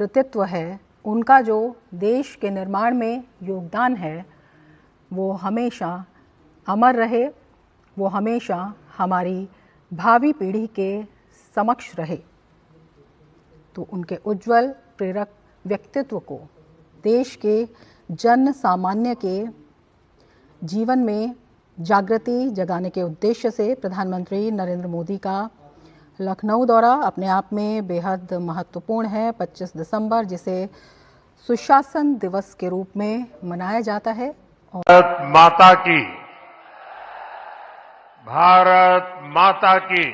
कृतित्व है, उनका जो देश के निर्माण में योगदान है, वो हमेशा अमर रहे, वो हमेशा हमारी भावी पीढ़ी के समक्ष रहे। तो उनके उज्जवल प्रेरक व्यक्तित्व को देश के जन सामान्य के जीवन में जागृति जगाने के उद्देश्य से प्रधानमंत्री नरेंद्र मोदी का लखनऊ दौरा अपने आप में बेहद महत्वपूर्ण है। 25 दिसंबर जिसे सुशासन दिवस के रूप में मनाया जाता है। भारत माता की, भारत माता की,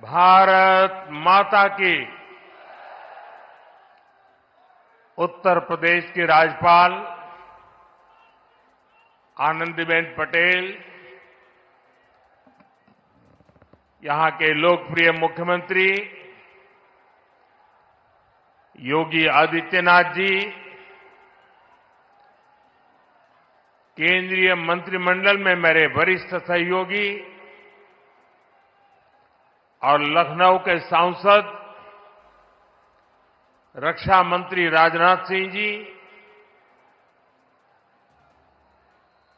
भारत माता की। उत्तर प्रदेश की राज्यपाल आनंदीबेन पटेल, यहां के लोकप्रिय मुख्यमंत्री योगी आदित्यनाथ जी, केंद्रीय मंत्रिमंडल में मेरे वरिष्ठ सहयोगी और लखनऊ के सांसद रक्षा मंत्री राजनाथ सिंह जी,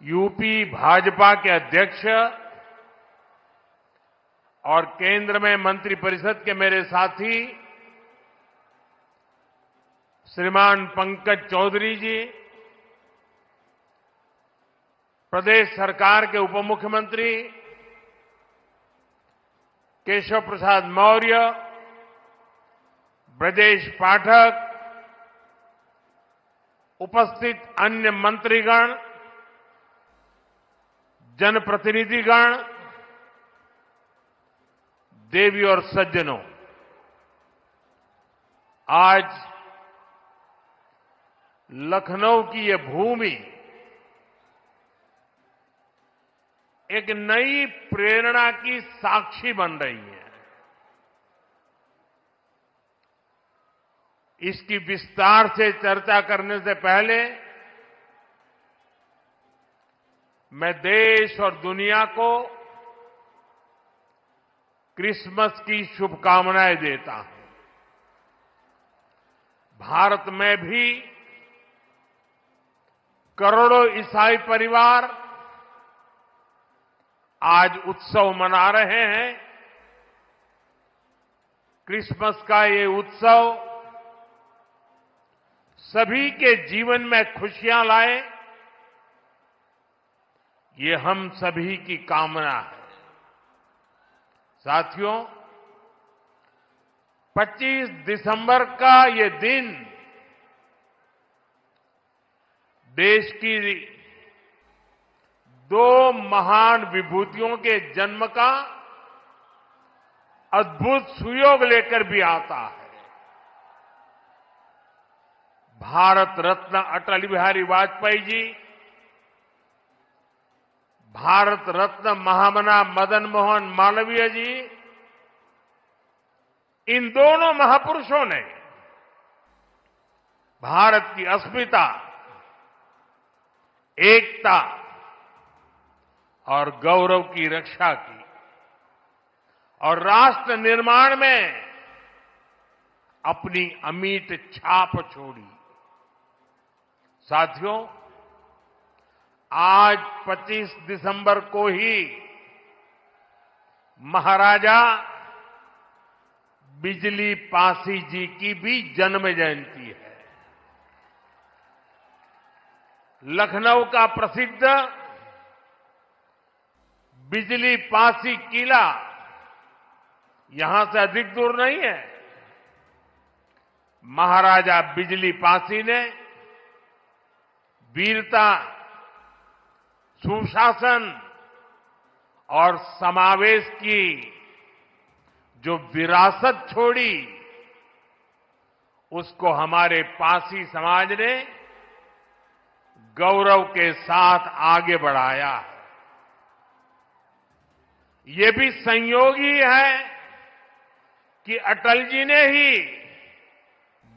यूपी भाजपा के अध्यक्ष और केंद्र में मंत्रिपरिषद के मेरे साथी श्रीमान पंकज चौधरी जी, प्रदेश सरकार के उप मुख्यमंत्री केशव प्रसाद मौर्य, ब्रजेश पाठक, उपस्थित अन्य मंत्रीगण, जनप्रतिनिधिगण, देवी और सज्जनों, आज लखनऊ की ये भूमि एक नई प्रेरणा की साक्षी बन रही है। इसकी विस्तार से चर्चा करने से पहले मैं देश और दुनिया को क्रिसमस की शुभकामनाएं देता हूं। भारत में भी करोड़ों ईसाई परिवार आज उत्सव मना रहे हैं। क्रिसमस का ये उत्सव सभी के जीवन में खुशियां लाए, ये हम सभी की कामना है। साथियों, 25 दिसंबर का ये दिन देश की दो महान विभूतियों के जन्म का अद्भुत सुयोग लेकर भी आता है। भारत रत्न अटल बिहारी वाजपेयी जी, भारत रत्न महामना मदन मोहन मालवीय जी, इन दोनों महापुरुषों ने भारत की अस्मिता, एकता और गौरव की रक्षा की और राष्ट्र निर्माण में अपनी अमिट छाप छोड़ी। साथियों, आज 25 दिसंबर को ही महाराजा बिजली पासी जी की भी जन्म जयंती है। लखनऊ का प्रसिद्ध बिजली पासी किला यहां से अधिक दूर नहीं है। महाराजा बिजली पासी ने वीरता, सुशासन और समावेश की जो विरासत छोड़ी, उसको हमारे पासी समाज ने गौरव के साथ आगे बढ़ाया। ये भी संयोग ही है कि अटल जी ने ही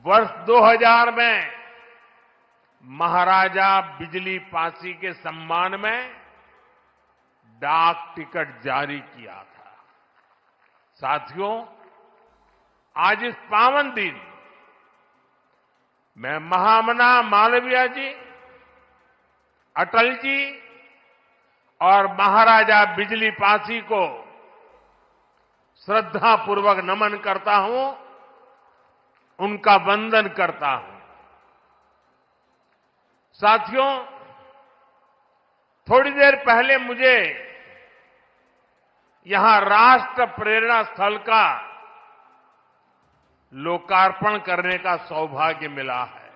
वर्ष 2000 में महाराजा बिजली पासी के सम्मान में डाक टिकट जारी किया था। साथियों, आज इस पावन दिन मैं महामना मालवीय जी, अटल जी और महाराजा बिजली पासी को श्रद्धापूर्वक नमन करता हूं, उनका वंदन करता हूं। साथियों, थोड़ी देर पहले मुझे यहां राष्ट्र प्रेरणा स्थल का लोकार्पण करने का सौभाग्य मिला है।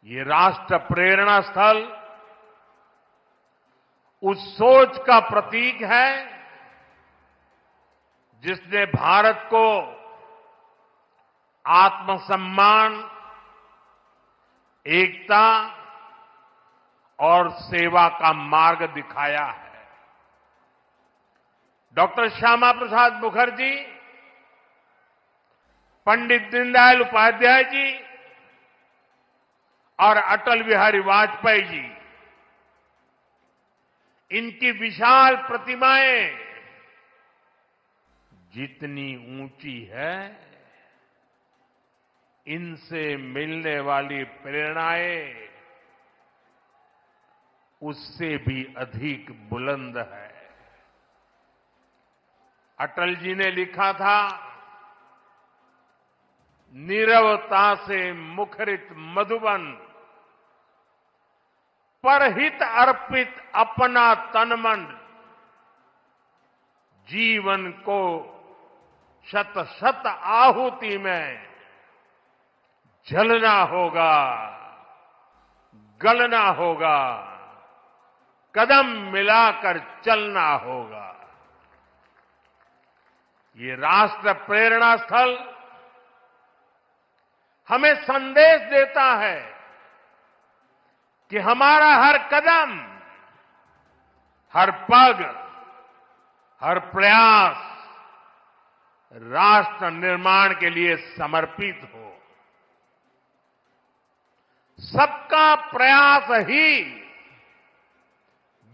ये राष्ट्र प्रेरणा स्थल उस सोच का प्रतीक है जिसने भारत को आत्मसम्मान, एकता और सेवा का मार्ग दिखाया है। डॉक्टर श्यामा प्रसाद मुखर्जी, पंडित दीनदयाल उपाध्याय जी और अटल बिहारी वाजपेयी जी, इनकी विशाल प्रतिमाएं जितनी ऊंची है, इनसे मिलने वाली प्रेरणाएं उससे भी अधिक बुलंद है। अटल जी ने लिखा था, नीरवता से मुखरित मधुबन, परहित अर्पित अपना तन मन, जीवन को शत शत आहुति में जलना होगा, गलना होगा, कदम मिलाकर चलना होगा। ये राष्ट्र प्रेरणा स्थल हमें संदेश देता है कि हमारा हर कदम, हर पग, हर प्रयास राष्ट्र निर्माण के लिए समर्पित हो। सबका प्रयास ही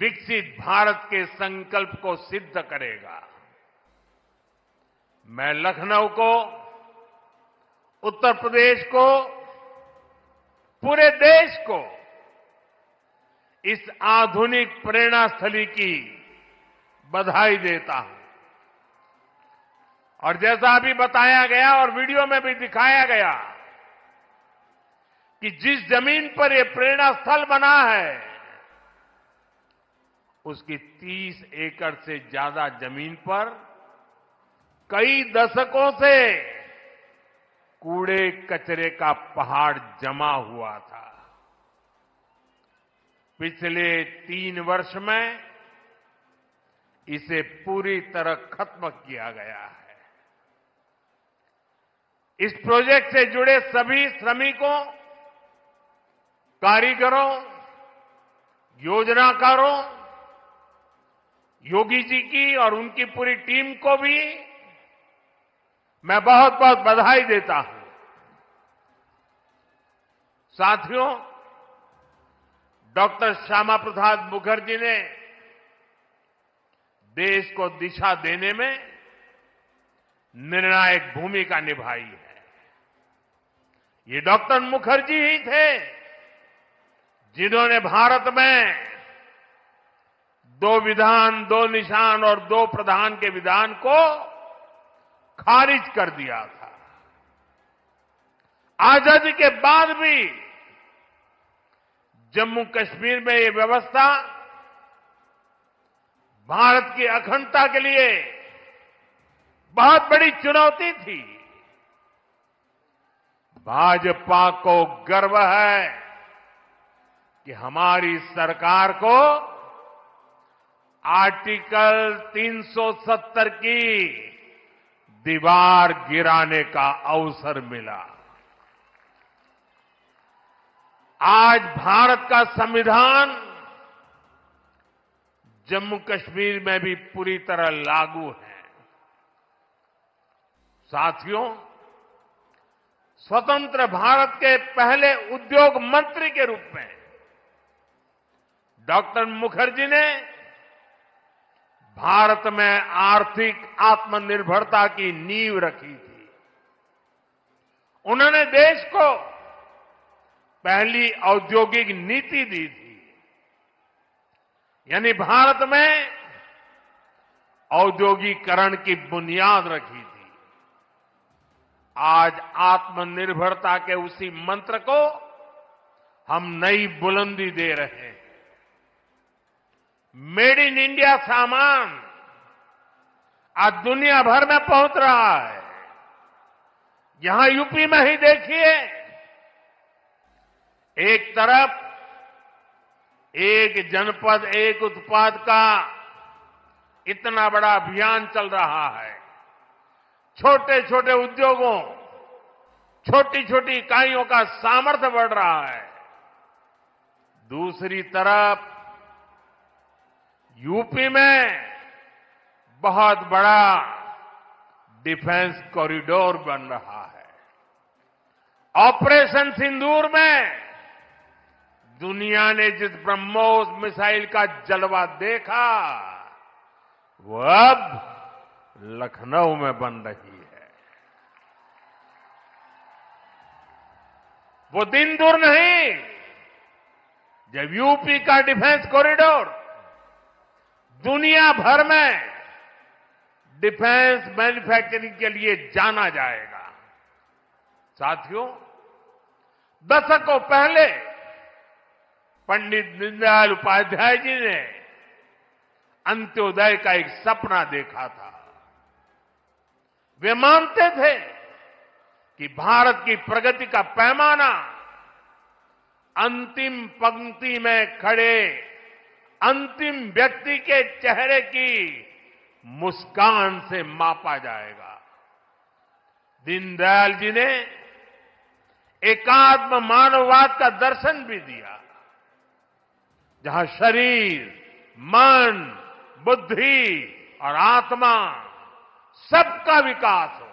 विकसित भारत के संकल्प को सिद्ध करेगा। मैं लखनऊ को, उत्तर प्रदेश को, पूरे देश को इस आधुनिक प्रेरणा स्थली की बधाई देता हूं। और जैसा अभी बताया गया और वीडियो में भी दिखाया गया कि जिस जमीन पर यह प्रेरणा स्थल बना है, उसकी 30 एकड़ से ज्यादा जमीन पर कई दशकों से कूड़े कचरे का पहाड़ जमा हुआ था। पिछले 3 वर्ष में इसे पूरी तरह खत्म किया गया है। इस प्रोजेक्ट से जुड़े सभी श्रमिकों, कारीगरों, योजनाकारों, योगी जी की और उनकी पूरी टीम को भी मैं बहुत बहुत बधाई देता हूं। साथियों, डॉक्टर श्यामा प्रसाद मुखर्जी ने देश को दिशा देने में निर्णायक भूमिका निभाई है। ये डॉक्टर मुखर्जी ही थे जिन्होंने भारत में 2 विधान, 2 निशान और 2 प्रधान के विधान को खारिज कर दिया था। आजादी के बाद भी जम्मू कश्मीर में ये व्यवस्था भारत की अखंडता के लिए बहुत बड़ी चुनौती थी। भाजपा को गर्व है कि हमारी सरकार को आर्टिकल 370 की दीवार गिराने का अवसर मिला। आज भारत का संविधान जम्मू कश्मीर में भी पूरी तरह लागू है। साथियों, स्वतंत्र भारत के पहले उद्योग मंत्री के रूप में डॉक्टर मुखर्जी ने भारत में आर्थिक आत्मनिर्भरता की नींव रखी थी। उन्होंने देश को पहली औद्योगिक नीति दी थी, यानी भारत में औद्योगिकरण की बुनियाद रखी थी। आज आत्मनिर्भरता के उसी मंत्र को हम नई बुलंदी दे रहे हैं। मेड इन इंडिया सामान आज दुनिया भर में पहुंच रहा है। यहां यूपी में ही देखिए, एक तरफ एक जनपद एक उत्पाद का इतना बड़ा अभियान चल रहा है। छोटे छोटे उद्योगों, छोटी छोटी इकाइयों का सामर्थ्य बढ़ रहा है। दूसरी तरफ यूपी में बहुत बड़ा डिफेंस कॉरिडोर बन रहा है। ऑपरेशन सिंदूर में दुनिया ने जिस ब्रह्मोस मिसाइल का जलवा देखा, वो अब लखनऊ में बन रही है। वो दिन दूर नहीं जब यूपी का डिफेंस कॉरिडोर दुनिया भर में डिफेंस मैन्युफैक्चरिंग के लिए जाना जाएगा। साथियों, दशकों पहले पंडित दीनदयाल उपाध्याय जी ने अंत्योदय का एक सपना देखा था। वे मानते थे कि भारत की प्रगति का पैमाना अंतिम पंक्ति में खड़े अंतिम व्यक्ति के चेहरे की मुस्कान से मापा जाएगा। दीनदयाल जी ने एकात्म मानववाद का दर्शन भी दिया, जहां शरीर, मन, बुद्धि और आत्मा सबका विकास हो।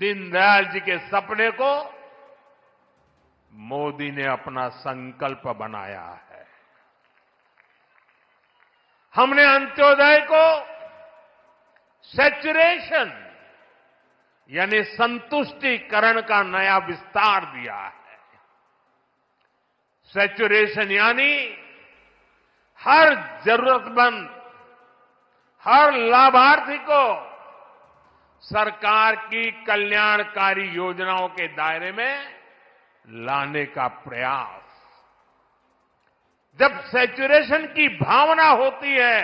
दीनदयाल जी के सपने को मोदी ने अपना संकल्प बनाया है। हमने अंत्योदय को सैचुरेशन यानी संतुष्टिकरण का नया विस्तार दिया है। सैचुरेशन यानी हर जरूरतमंद, हर लाभार्थी को सरकार की कल्याणकारी योजनाओं के दायरे में लाने का प्रयास। जब सैचुरेशन की भावना होती है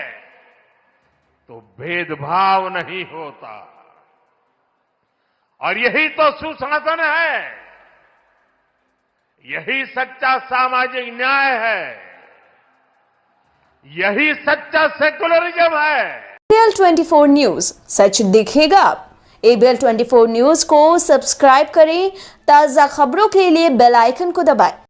तो भेदभाव नहीं होता, और यही तो सुशासन है, यही सच्चा सामाजिक न्याय है, यही सच्चा सेकुलरिज्म है। ABL 24 न्यूज, सच दिखेगा। ABL 24 न्यूज को सब्सक्राइब करें, ताजा खबरों के लिए बेल आइकन को दबाएं।